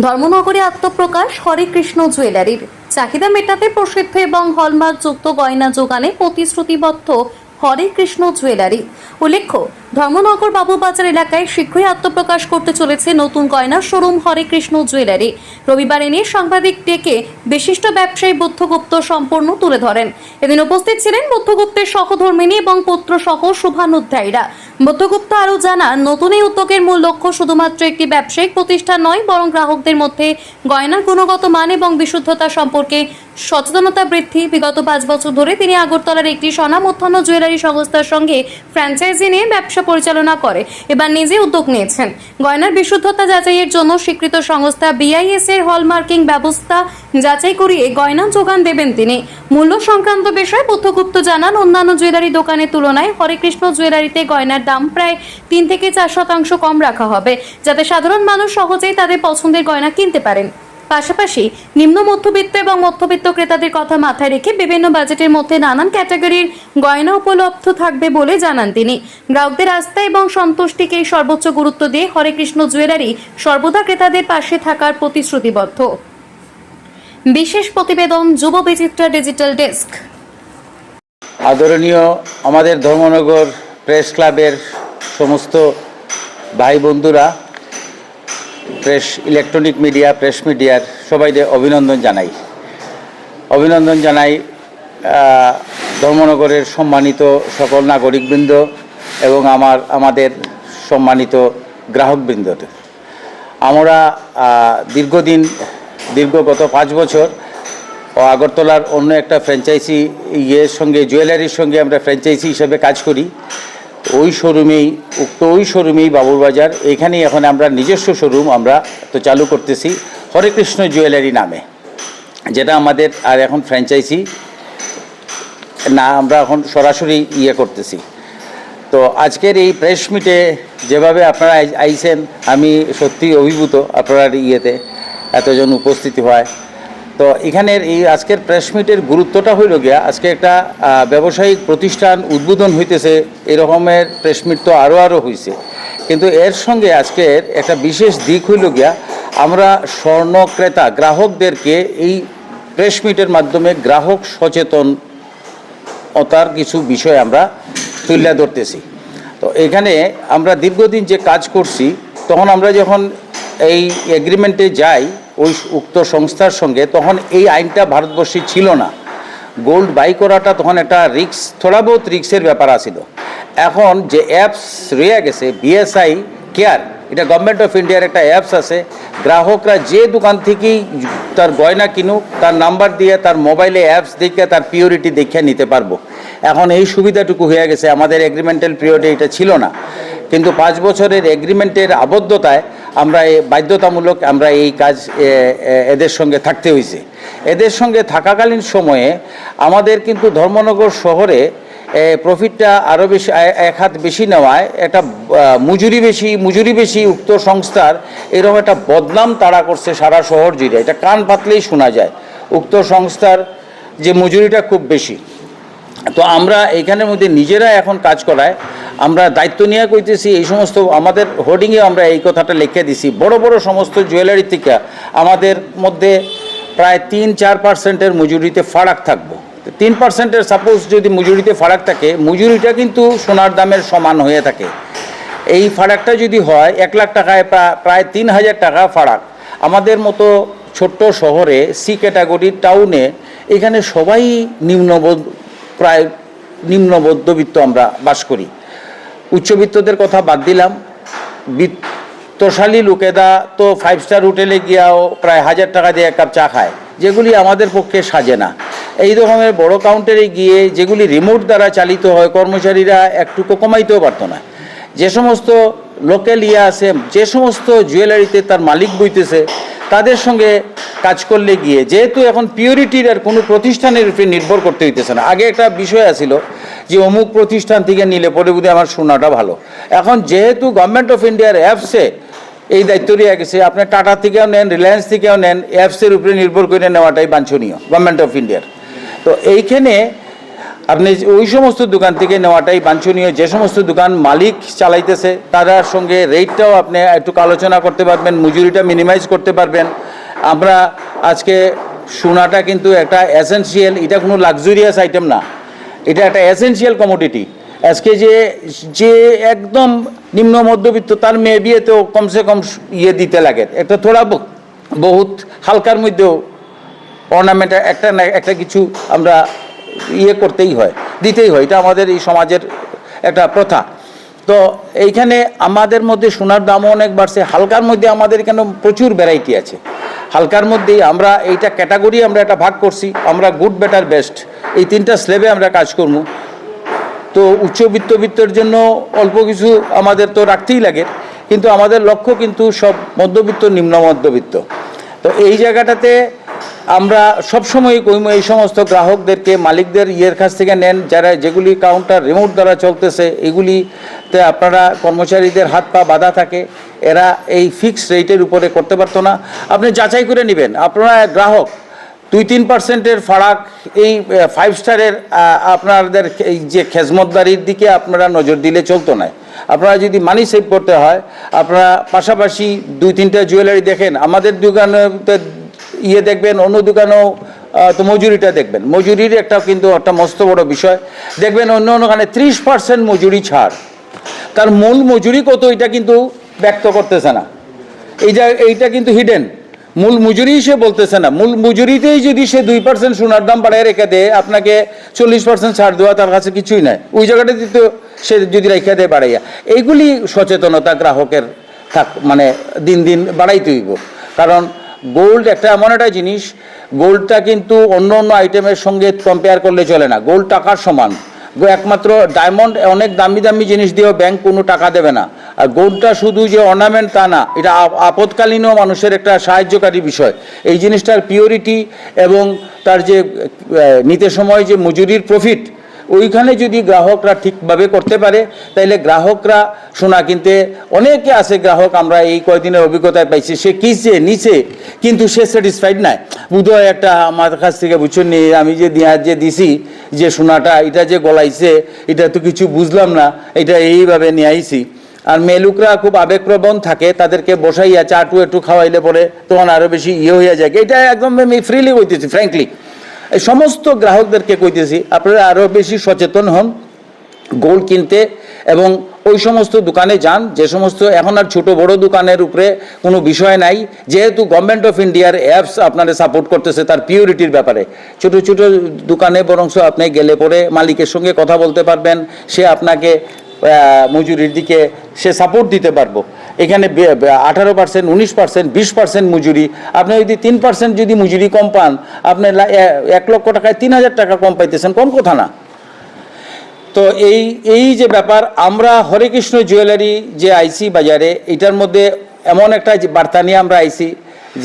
ধর্মনগরে আত্মপ্রকাশ হরে কৃষ্ণ জুয়েলারির। চাহিদা মেটাতে প্রসিদ্ধ এবং হলমার্ক যুক্ত গয়না যোগানে প্রতিশ্রুতিবদ্ধ হরে কৃষ্ণ জুয়েলারি। উল্লেখ্য, ধর্মনগর বাবুবাজার এলাকায় শীঘ্রই আত্মপ্রকাশ করতে চলেছে নতুন গয়না শোরুম হরে কৃষ্ণ জুয়েলারি। রবিবার এনে সাংবাদিক ডেকে বিশিষ্ট ব্যবসায়ী বুদ্ধগুপ্ত সম্পূর্ণ তুলে ধরেন। এদিন উপস্থিত ছিলেন বুদ্ধগুপ্তের সহধর্মিনী এবং পুত্র সহ শুভানুধ্যায়ীরা। বুদ্ধগুপ্ত আরও জানান, নতুন এই উদ্যোগের মূল লক্ষ্য শুধুমাত্র একটি ব্যবসায়িক প্রতিষ্ঠান নয়, বরং গ্রাহকদের মধ্যে গয়নার গুণগত মান এবং বিশুদ্ধতা সম্পর্কে সচেতনতা বৃদ্ধি। বিগত 5 বছর ধরে তিনি আগরতলার একটি স্বনামধন্য জুয়েলারি সংস্থার সঙ্গে ফ্র্যাঞ্চাইজি নিয়ে ব্যবসা পরিচালনা করে এবার নিজে উদ্যোগ নিয়েছেন। গয়নার বিশুদ্ধতা যাচাইয়ের জন্য স্বীকৃত সংস্থা BIS এর হলমার্কিং ব্যবস্থা যাচাই করিয়ে গয়না যোগান দেবেন তিনি। মূল্য সংক্রান্ত বিষয়ে বুদ্ধগুপ্ত জানান, অন্যান্য জুয়েলারি দোকানের তুলনায় হরে কৃষ্ণ জুয়েলারিতে গয়নার দাম প্রায় 3 থেকে 4% কম রাখা হবে, যাতে সাধারণ মানুষ সহজেই তাদের পছন্দের গয়না কিনতে পারেন। পাশাপাশি নিম্ন মধ্যবিত্ত এবং মধ্যবিত্ত ক্রেতাদের কথা মাথায় রেখে বিভিন্ন বাজেটের মধ্যে নানান ক্যাটাগরির গয়না উপলব্ধ থাকবে বলে জানান তিনি। গ্রাহকদের আস্থা এবং সন্তুষ্টিকে সর্বোচ্চ গুরুত্ব দিয়ে হরে কৃষ্ণ জুয়েলারি সর্বদা ক্রেতাদের পাশে থাকার প্রতিশ্রুতিবদ্ধ। বিশেষ প্রতিবেদন, যুব বিচিত্রা ডিজিটাল ডেস্ক। আদরণীয় আমাদের ধর্মনগর প্রেস ক্লাবের সমস্ত ভাই বন্ধুরা, প্রেস ইলেকট্রনিক মিডিয়া, প্রেস মিডিয়ার সবাইকে অভিনন্দন জানাই ধর্মনগরের সম্মানিত সকল নাগরিকবৃন্দ এবং আমাদের সম্মানিত গ্রাহকবৃন্দদের। আমরা দীর্ঘগত 5 বছর আগরতলার অন্য একটা ফ্র্যাঞ্চাইজি জুয়েলারির সঙ্গে আমরা ফ্র্যাঞ্চাইজি হিসেবে কাজ করি। ওই শোরুমেই বাবুবাজার, এখানেই এখন আমরা নিজস্ব শোরুম আমরা তো চালু করতেছি হরে কৃষ্ণ জুয়েলারি নামে, যেটা আমাদের আর এখন ফ্র্যাঞ্চাইজি না, আমরা এখন সরাসরি করতেছি। তো আজকের এই প্রেস মিটে যেভাবে আপনারা আইছেন, আমি সত্যি অভিভূত আপনার এতজন উপস্থিতি হয়। তো এখানের এই আজকের প্রেস মিটের গুরুত্বটা হইল গিয়া, আজকে একটা ব্যবসায়িক প্রতিষ্ঠান উদ্বোধন হইতেছে, এরকমের প্রেস মিট তো আরও হয়েছে, কিন্তু এর সঙ্গে আজকের একটা বিশেষ দিক হইল গিয়া, আমরা স্বর্ণ ক্রেতা গ্রাহকদেরকে এই প্রেস মিটের মাধ্যমে গ্রাহক সচেতনতার কিছু বিষয় আমরা তুলে ধরতেছি। তো এখানে আমরা দীর্ঘদিন যে কাজ করছি, তখন আমরা যখন এই এগ্রিমেন্টে যাই ওই উক্ত সংস্থার সঙ্গে, তখন এই আইনটা ভারতবর্ষে ছিল না। গোল্ড বাই করাটা তখন একটা থোড়া বহুত রিক্সের ব্যাপার আছিল। এখন যে অ্যাপস রয়ে গেছে BSI কেয়ার, এটা গভর্নমেন্ট অফ ইন্ডিয়ার একটা অ্যাপস আছে। গ্রাহকরা যে দোকান থেকেই তার গয়না কিনুক, তার নাম্বার দিয়ে তার মোবাইলে অ্যাপস দেখে তার পিওরিটি দেখে নিতে পারবো। এখন এই সুবিধাটুকু হয়ে গেছে, আমাদের এগ্রিমেন্টাল পিরিয়ডে এটা ছিল না, কিন্তু 5 বছরের এগ্রিমেন্টের আবদ্ধতায় আমরা বাধ্যতামূলক আমরা এই কাজ এদের সঙ্গে থাকতে হয়েছে। এদের সঙ্গে থাকাকালীন সময়ে আমাদের কিন্তু ধর্মনগর শহরে প্রফিটটা আরও বেশি, এক হাত বেশি নেওয়ায় একটা মজুরি বেশি উক্ত সংস্থার এরকম একটা বদনাম তাড়া করছে সারা শহর জুড়ে। এটা কান পাতলেই শোনা যায় উক্ত সংস্থার যে মজুরিটা খুব বেশি। তো আমরা এইখানের মধ্যে নিজেরা এখন কাজ করায় আমরা দায়িত্ব নিয়ে কইতেছি। এই সমস্ত আমাদের হোর্ডিংয়ে আমরা এই কথাটা লিখে দিছি, বড় বড় সমস্ত জুয়েলারি থেকে আমাদের মধ্যে প্রায় 3-4% মজুরিতে ফারাক থাকবো। 3% সাপোজ যদি মজুরিতে ফারাক থাকে, মজুরিটা কিন্তু সোনার দামের সমান হয়ে থাকে। এই ফারাকটা যদি হয় 1 লাখ টাকায় প্রায় 3000 টাকা ফারাক। আমাদের মতো ছোট্ট শহরে সি ক্যাটাগরির টাউনে এখানে সবাই প্রায় নিম্ন মধ্যবিত্ত আমরা বাস করি। উচ্চবিত্তদের কথা বাদ দিলাম, বিত্তশালী লোকেরা তো 5 স্টার হোটেলে গিয়াও প্রায় 1000 টাকা দিয়ে 1 কাপ চা খায়, যেগুলি আমাদের পক্ষে সাজে না। এই রকমের বড় কাউন্টারে গিয়ে যেগুলি রিমোট দ্বারা চালিত হয়, কর্মচারীরা একটুকু কমাইতেও পারতো না। যে সমস্ত লোকাল আছে, যে সমস্ত জুয়েলারিতে তার মালিক বইতেছে, তাদের সঙ্গে কাজ করলে গিয়ে যেহেতু এখন পিওরিটির আর কোনো প্রতিষ্ঠানের উপরে নির্ভর করতে হইতেছে না। আগে একটা বিষয় আছিল যে অমুক প্রতিষ্ঠান থেকে নিলে পরে বুঝে আমার শোনাটা ভালো। এখন যেহেতু গভর্নমেন্ট অফ ইন্ডিয়ার অ্যাপসে এই দায়িত্ব রয়ে গেছে, আপনি টাটা থেকেও নেন, রিলায়েন্স থেকেও নেন, অ্যাপসের উপরে নির্ভর করে নেওয়াটাই বাঞ্ছনীয় গভর্নমেন্ট অফ ইন্ডিয়ার। তো এইখানে আপনি ওই সমস্ত দোকান থেকে নেওয়াটাই বাঞ্ছনীয়। যে সমস্ত দোকান মালিক চালাইতেছে তার সঙ্গে রেটটাও আপনি একটু আলোচনা করতে পারবেন, মজুরিটা মিনিমাইজ করতে পারবেন। আমরা আজকে সোনাটা কিন্তু একটা এসেনশিয়াল, এটা কোনো লাক্সুরিয়াস আইটেম না, এটা একটা এসেনশিয়াল কমোডিটি। আজকে যে একদম নিম্ন মধ্যবিত্ত তার মেয়ে বিয়েতেও কমসে কম ইয়ে দিতে লাগে, একটা থোড়া বহুত হালকার মধ্যেও অর্নামেন্ট একটা না একটা কিছু আমরা ইয়ে করতেই হয়, দিতেই হয়। এটা আমাদের এই সমাজের একটা প্রথা। তো এইখানে আমাদের মধ্যে সোনার দামও অনেক বাড়ছে। হালকার মধ্যে আমাদের এখানে প্রচুর ভ্যারাইটি আছে। হালকার মধ্যেই আমরা এইটা ক্যাটাগরি আমরা একটা ভাগ করছি, আমরা গুড বেটার বেস্ট এই তিনটা স্ল্যাবে আমরা কাজ করবো। তো উচ্চবিত্তবিত্তের জন্য অল্প কিছু আমাদের তো রাখতেই লাগে, কিন্তু আমাদের লক্ষ্য কিন্তু সব মধ্যবিত্ত নিম্ন মধ্যবিত্ত। তো এই জায়গাটাতে আমরা সবসময় কইমো এই সমস্ত গ্রাহকদেরকে মালিকদের ইয়ের কাছ থেকে নেন, যারা যেগুলি কাউন্টার রিমোট দ্বারা চলতেছে, এগুলিতে আপনারা কর্মচারীদের হাত পা বাঁধা থাকে, এরা এই ফিক্সড রেটের উপরে করতে পারতো না। আপনি যাচাই করে নেবেন, আপনারা গ্রাহক 2-3% ফারাক এই 5 স্টারের আপনাদের এই যে খেজমতদারির দিকে আপনারা নজর দিলে চলতো না। আপনারা যদি মানি সেভ করতে হয়, আপনারা পাশাপাশি 2-3টা জুয়েলারি দেখেন, আমাদের দোকানে ইয়ে দেখবেন, অন্য দোকানেও তো মজুরিটা দেখবেন। মজুরির একটা কিন্তু একটা মস্ত বড় বিষয় দেখবেন, অন্য দোকানে 30% মজুরি ছাড়, তার মূল মজুরি কত এটা কিন্তু ব্যক্ত করতেছে না। এইটা কিন্তু হিডেন, মূল মজুরি সে বলতেছে না। মূল মজুরিতেই যদি সে 2% সোনার দাম বাড়ায় রেখে দেয়, আপনাকে 40% ছাড় দেওয়া তার কাছে কিছুই নাই। ওই জায়গাটাতে তো সে যদি রেখে দেয় বাড়াইয়া, এইগুলি সচেতনতা গ্রাহকের মানে দিন দিন বাড়াইতে হইব। কারণ গোল্ড একটা এমন একটা জিনিস, গোল্ডটা কিন্তু অন্য অন্য আইটেমের সঙ্গে কম্পেয়ার করলে চলে না। গোল্ড টাকার সমান, একমাত্র ডায়মন্ড অনেক দামি দামি জিনিস দিয়েও ব্যাংক কোনো টাকা দেবে না। আর গোল্ডটা শুধু যে অর্নামেন্ট তা না, এটা আপদকালীনও মানুষের একটা সাহায্যকারী বিষয়। এই জিনিসটার পিওরিটি এবং তার যে নিতে সময় যে মজুরির প্রফিট, ওইখানে যদি গ্রাহকরা ঠিকভাবে করতে পারে, তাইলে গ্রাহকরা সোনা কিনতে অনেকে আছে। গ্রাহক আমরা এই কয়েকদিনের অভিজ্ঞতায় পাইছি, সে কিনছে নিচে কিন্তু সে স্যাটিসফাইড নাই। বোধহয় একটা আমার কাছ থেকে বুঝছেন নি, আমি যে দিছি যে সোনাটা এটা যে গলাইছে, এটা তো কিছু বুঝলাম না, এটা এইভাবে নিয়ে আইছি। আর মেলুকরা খুব আবেগপ্রবণ থাকে, তাদেরকে বসাইয়া চা টু একটু খাওয়াইলে পরে তখন আরও বেশি হইয়া যায়। এটা একদম আমি ফ্রিলি বলতেছি, ফ্র্যাঙ্কলি এই সমস্ত গ্রাহকদেরকে কইতেছি, আপনারা আরও বেশি সচেতন হন গোল্ড কিনতে, এবং ওই সমস্ত দোকানে যান যে সমস্ত, এখন আর ছোট বড় দোকানের উপরে কোনো বিষয় নাই, যেহেতু গভর্নমেন্ট অফ ইন্ডিয়ার অ্যাপস আপনারা সাপোর্ট করতেছে তার পিওরিটির ব্যাপারে। ছোট ছোট দোকানে বরংস আপনি গেলে পরে মালিকের সঙ্গে কথা বলতে পারবেন, সে আপনাকে মজুরির দিকে সে সাপোর্ট দিতে পারবো। এখানে 18%, 19%, 20% মজুরি, আপনি যদি 3% যদি মজুরি কম পান, আপনি 1 লক্ষ টাকায় 3,000 টাকা কম পাইতেছেন, কম কথা না। তো এই যে ব্যাপার, আমরা হরেকৃষ্ণ জুয়েলারি যে আইসি বাজারে, এটার মধ্যে এমন একটা বার্তা নিয়ে আমরা আইসি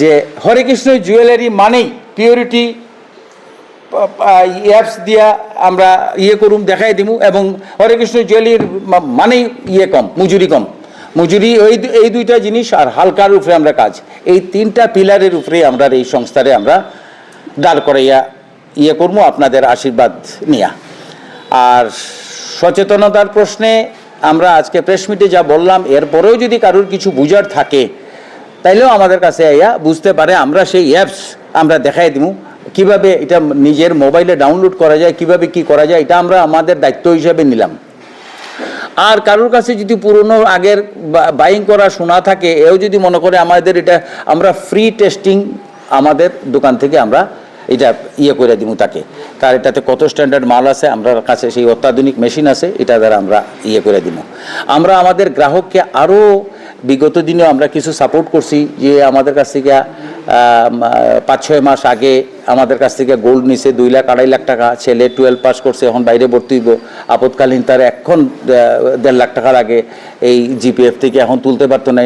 যে হরেকৃষ্ণ জুয়েলারি মানেই পিওরিটি অ্যাপস দিয়া আমরা ইয়ে করুম, দেখাই দিমু, এবং হরেকৃষ্ণ জুয়েলারির মানেই ইয়ে কম, মজুরি কম। মজুরি এই দুইটা জিনিস আর হালকার উপরে আমরা কাজ, এই 3টা পিলারের উপরে আমরা এই সংস্থারে আমরা দাঁড় করাইয়া ইয়ে করবো আপনাদের আশীর্বাদ নিয়া। আর সচেতনতার প্রশ্নে আমরা আজকে প্রেস মিটে যা বললাম, এরপরেও যদি কারোর কিছু বুঝার থাকে তাইলেও আমাদের কাছে আইয়া বুঝতে পারে, আমরা সেই অ্যাপস আমরা দেখাই দিব কিভাবে এটা নিজের মোবাইলে ডাউনলোড করা যায়, কিভাবে কি করা যায়, এটা আমরা আমাদের দায়িত্ব হিসাবে নিলাম। আর কারোর কাছে যদি পুরনো আগের বাইং করা শোনা থাকে, এও যদি মনে করে আমাদের এটা আমরা ফ্রি টেস্টিং আমাদের দোকান থেকে আমরা এটা ইয়ে করে দিব তাকে, তার এটাতে কত স্ট্যান্ডার্ড মাল আছে, আমরা কাছে সেই অত্যাধুনিক মেশিন আছে, এটা দ্বারা আমরা ইয়ে করে দিব। আমরা আমাদের গ্রাহককে আরও বিগত দিনেও আমরা কিছু সাপোর্ট করছি, যে আমাদের কাছ থেকে 5-6 মাস আগে আমাদের কাছ থেকে গোল্ড নিছে 2 লাখ 2.5 লাখ টাকা, ছেলে 12 পাস করছে, এখন বাইরে ভর্তি হইব, আপদকালীন তার এখন 1.5 লাখ টাকার আগে এই জিপিএফ থেকে এখন তুলতে পারতো না,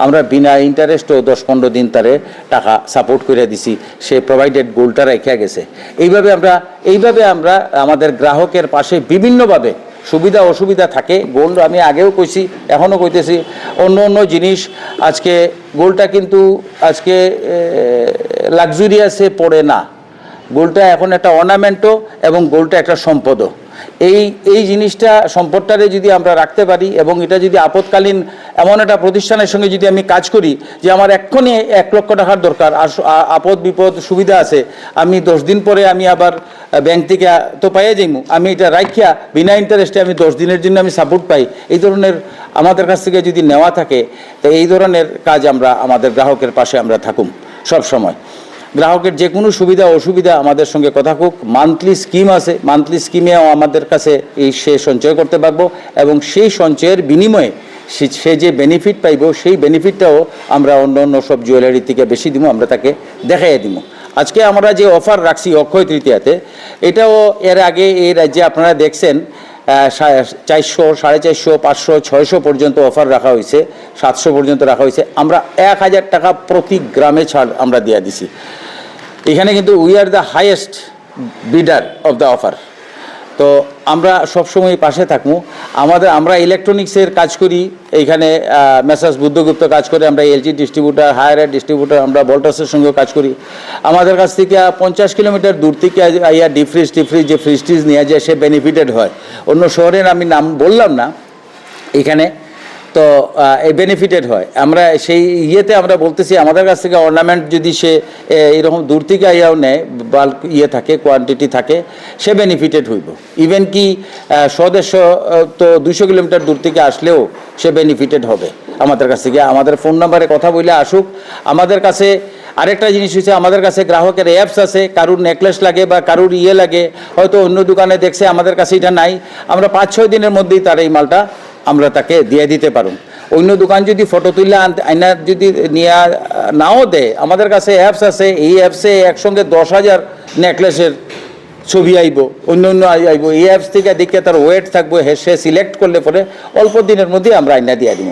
আমরা বিনা ইন্টারেস্টও 10-15 দিন তারে টাকা সাপোর্ট করে দিছি, সে প্রোভাইডেড গোল্ডটা রেখে গেছে। এইভাবে আমরা আমাদের গ্রাহকের পাশে বিভিন্নভাবে সুবিধা অসুবিধা থাকে। গোল্ড আমি আগেও কইছি, এখনও কইতেছি, অন্য জিনিস আজকে গোল্ডটা কিন্তু আজকে লাক্সুরিয়াসে পড়ে না, গোল্ডটা এখন একটা অর্নামেন্টও এবং গোল্ডটা একটা সম্পদও। এই জিনিসটা সম্পদটারে যদি আমরা রাখতে পারি এবং এটা যদি আপদকালীন এমন একটা প্রতিষ্ঠানের সঙ্গে যদি আমি কাজ করি যে আমার এক্ষুনি 1 লক্ষ টাকার দরকার, আর আপদ বিপদ সুবিধা আছে, আমি 10 দিন পরে আমি আবার ব্যাংক থেকে তো পাইয়ে যাইমু, আমি এটা রাখিয়া বিনা ইন্টারেস্টে আমি 10 দিনের জন্য আমি সাপোর্ট পাই, এই ধরনের আমাদের কাছ থেকে যদি নেওয়া থাকে, তো এই ধরনের কাজ আমরা আমাদের গ্রাহকের পাশে আমরা থাকুম সব সময়। গ্রাহকের যে কোনো সুবিধা অসুবিধা আমাদের সঙ্গে কথা হোক। মান্থলি স্কিম আছে, মান্থলি স্কিমেও আমাদের কাছে সে সঞ্চয় করতে পারবো এবং সেই সঞ্চয়ের বিনিময়ে সে যে বেনিফিট পাইব সেই বেনিফিটটাও আমরা অন্য অন্য সব জুয়েলারি থেকে বেশি দিব, আমরা তাকে দেখাইয়া দিব। আজকে আমরা যে অফার রাখছি অক্ষয় তৃতীয়াতে, এটাও এর আগে এই রাজ্যে আপনারা দেখছেন 400, 450, 500, 600 পর্যন্ত অফার রাখা হয়েছে, 700 পর্যন্ত রাখা হয়েছে। আমরা 1000 টাকা প্রতি গ্রামে ছাড় আমরা দিয়ে দিছি। এখানে কিন্তু we are the highest bidder of the offer. তো আমরা সবসময় পাশে থাকবো। আমরা ইলেকট্রনিক্সের কাজ করি, এইখানে মেসার্স বুদ্ধগুপ্ত কাজ করে, আমরা এলজি ডিস্ট্রিবিউটার, হায়ার ডিস্ট্রিবিউটার, আমরা ভোল্টাসের সঙ্গেও কাজ করি। আমাদের কাছ থেকে 50 কিলোমিটার দূর থেকে আইয়া ডিফ্রিজ যে ফ্রিজ নিয়ে যায় সে বেনিফিটেড হয়। অন্য শহরের আমি নাম বললাম না এখানে, তো এই বেনিফিটেড হয়। আমরা সেই ইয়েতে আমরা বলতেছি আমাদের কাছ থেকে অর্নামেন্ট যদি সে এরকম দূর থেকে আইয়াও নেয়, বাল্ক থাকে, কোয়ান্টিটি থাকে, সে বেনিফিটেড হইব। ইভেন কি স্বদেশ তো 200 কিলোমিটার দূর থেকে আসলেও সে বেনিফিটেড হবে আমাদের কাছ থেকে। আমাদের ফোন নাম্বারে কথা বলে আসুক। আমাদের কাছে আরেকটা জিনিস হচ্ছে, আমাদের কাছে গ্রাহকের অ্যাপস আছে। কারুর নেকলেস লাগে বা কারুর লাগে, হয়তো অন্য দোকানে দেখছে, আমাদের কাছে এটা নাই, আমরা 5-6 দিনের মধ্যেই তার এই মালটা আমরা তাকে দিয়ে দিতে পারুন। অন্য দোকান যদি ফটো তুললে আইনা যদি নিয়ে নাও দেয়, আমাদের কাছে অ্যাপস আছে। এই অ্যাপসে একসঙ্গে 10,000 নেকলেসের ছবি আইব, অন্য আইব। এই অ্যাপস থেকে দেখে তার ওয়েট থাকবো, সে সিলেক্ট করলে পরে অল্প দিনের মধ্যে আমরা আইনা দিয়ে দিব।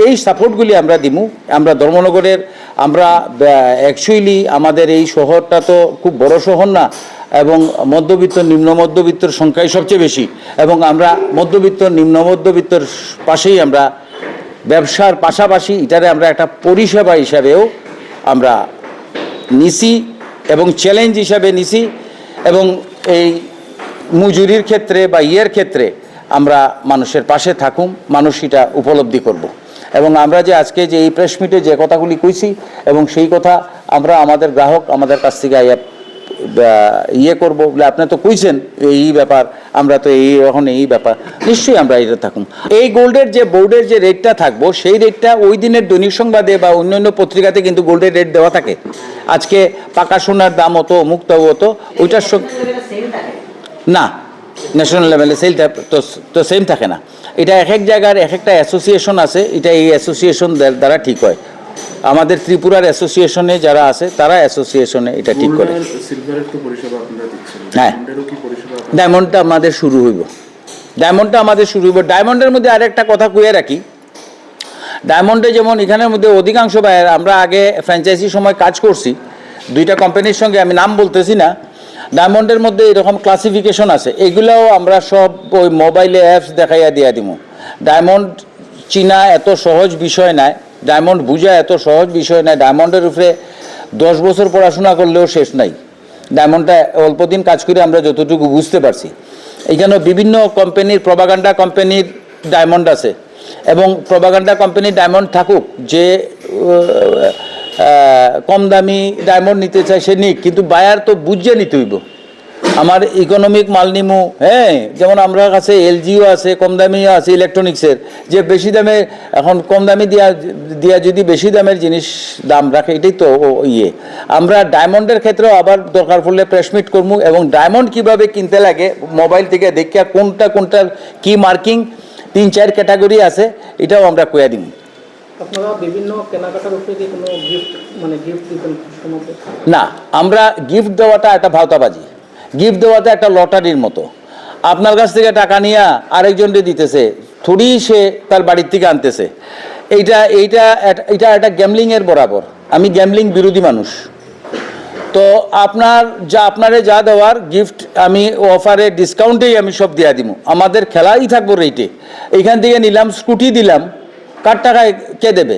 এই সাপোর্টগুলি আমরা দিব। আমরা ধর্মনগরের আমরা অ্যাকচুয়ালি আমাদের এই শহরটা তো খুব বড় শহর না, এবং মধ্যবিত্ত নিম্ন মধ্যবিত্তর সংখ্যাই সবচেয়ে বেশি, এবং আমরা মধ্যবিত্ত নিম্ন মধ্যবিত্তর পাশেই আমরা ব্যবসার পাশাপাশি এটারে আমরা একটা পরিষেবা হিসাবেও আমরা নিছি এবং চ্যালেঞ্জ হিসাবে নিছি, এবং এই মজুরির ক্ষেত্রে বা ক্ষেত্রে আমরা মানুষের পাশে থাকুম, মানুষ এটা উপলব্ধি করব। এবং আমরা যে আজকে যে এই প্রেস মিটে যে কথাগুলি কইছি, এবং সেই কথা আমরা আমাদের গ্রাহক আমাদের কাছ থেকে করবো বলে আপনি তো কইছেন এই ব্যাপার, আমরা তো এখন এই ব্যাপার নিশ্চয়ই আমরা এটা থাকুন। এই গোল্ডের যে বোর্ডের যে রেটটা থাকবো, সেই রেটটা ওই দিনের দৈনিক সংবাদে বা অন্যান্য পত্রিকাতে কিন্তু গোল্ডের রেট দেওয়া থাকে। আজকে পাকা সোনার দাম হতো, মুক্ত হতো, ওইটার না, ন্যাশনাল লেভেলে সেলটা তো সেম থাকে না। এটা এক এক জায়গার এক একটা অ্যাসোসিয়েশন আছে, এটা এই অ্যাসোসিয়েশন দ্বারা ঠিক হয়। আমাদের ত্রিপুরার অ্যাসোসিয়েশনে যারা আছে তারা অ্যাসোসিয়েশনে এটা ঠিক করে। হ্যাঁ, ডায়মন্ডটা আমাদের শুরু হইব, ডায়মন্ডের মধ্যে আরেকটা কথা কইয়া রাখি। ডায়মন্ডে যেমন এখানের মধ্যে অধিকাংশ বাইরে আমরা আগে ফ্র্যাঞ্চাইজির সময় কাজ করছি 2টা কোম্পানির সঙ্গে, আমি নাম বলতেছি না। ডায়মন্ডের মধ্যে এরকম ক্লাসিফিকেশন আছে, এগুলাও আমরা সব ওই মোবাইলে অ্যাপস দেখাইয়া দিয়া দিব। ডায়মন্ড চিনা এত সহজ বিষয় নয়, ডায়মন্ড বুঝা এত সহজ বিষয় নয়। ডায়মন্ডের উপরে 10 বছর পড়াশোনা করলেও শেষ নাই। ডায়মন্ডটা অল্প দিন কাজ করে আমরা যতটুকু বুঝতে পারছি। এখানেও বিভিন্ন কোম্পানির, প্রপাগান্ডা কোম্পানির ডায়মন্ড আছে, এবং প্রপাগান্ডা কোম্পানির ডায়মন্ড থাকুক, যে কম দামি ডায়মন্ড নিতে চায় সে নিক, কিন্তু বায়ার তো বুঝে নিতে হইব। আমার ইকোনমিক মাল নিমু, হ্যাঁ, যেমন আমরা কাছে এলজিও আছে, কম দামিও আছে ইলেকট্রনিক্সের, যে বেশি দামে এখন কম দামি দিয়া যদি বেশি দামের জিনিস দাম রাখে, এটাই তো আমরা ডায়মন্ডের ক্ষেত্রেও আবার দরকার পড়লে প্রেসমিট করবো, এবং ডায়মন্ড কিভাবে কিনতে লাগে মোবাইল থেকে দেখিয়া কোনটার কি মার্কিং 3-4 ক্যাটাগরি আছে, এটাও আমরা কইয়া দিব। আপনারা বিভিন্ন কেনাকাটার উপরে কি কোনো গিফট দিবেন? না, আমরা গিফট দেওয়াটা একটা ভাওতাবাজি, গিফট দেওয়াটা একটা লটারির মতো। আপনার কাছ থেকে টাকা নিয়ে আরেকজনকে দিতেছে, থোড়ি সে তার বাড়ির থেকে আনতেছে। এইটা একটা গ্যামলিংয়ের বরাবর। আমি গ্যামলিং বিরোধী মানুষ। তো আপনারে যা দেওয়ার গিফট আমি অফারে ডিসকাউন্টেই আমি সব দিয়া দিব। আমাদের খেলাই থাকবো রেটে। এইখান থেকে নিলাম, স্কুটি দিলাম, কার টাকায় কে দেবে?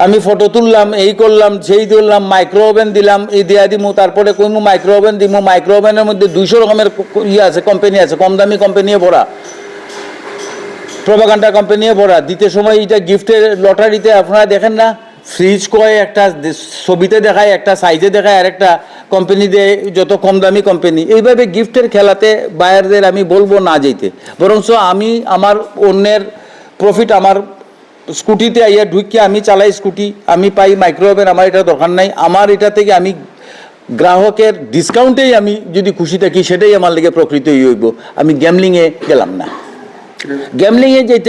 আমি ফটো তুললাম, এই করলাম, সেই তুললাম, মাইক্রো ওভেন দিলাম, এই দিয়া দিমু, তারপরে কইমু মাইক্রো ওভেন দিমু। মাইক্রো ওভেনের মধ্যে 200 রকমের ইয়ে আছে, কোম্পানি আছে, কম দামি কোম্পানিও ভরা, প্রোপাগান্ডা কোম্পানিও ভরা। দিতে সময় এটা গিফটের লটারিতে আপনারা দেখেন না, ফ্রিজ কয় একটা ছবিতে দেখায়, একটা সাইজে দেখায়, আর একটা কোম্পানি দেয় যত কম দামি কোম্পানি। এইভাবে গিফটের খেলাতে বায়ারদের আমি বলবো না যেতে, বরঞ্চ আমি আমার অন্যের প্রফিট আমার স্কুটিতে আইয়া ঢুকিয়ে আমি চালাই স্কুটি, আমি পাই মাইক্রো ওভেন, আমার এটা দরকার নাই। আমার এটা থেকে আমি গ্রাহকের ডিসকাউন্টেই আমি যদি খুশি থাকি, সেটাই আমার লেগে প্রকৃতই হইব। আমি গ্যামলিংয়ে গেলাম না, গ্যামলিংয়ে যেতে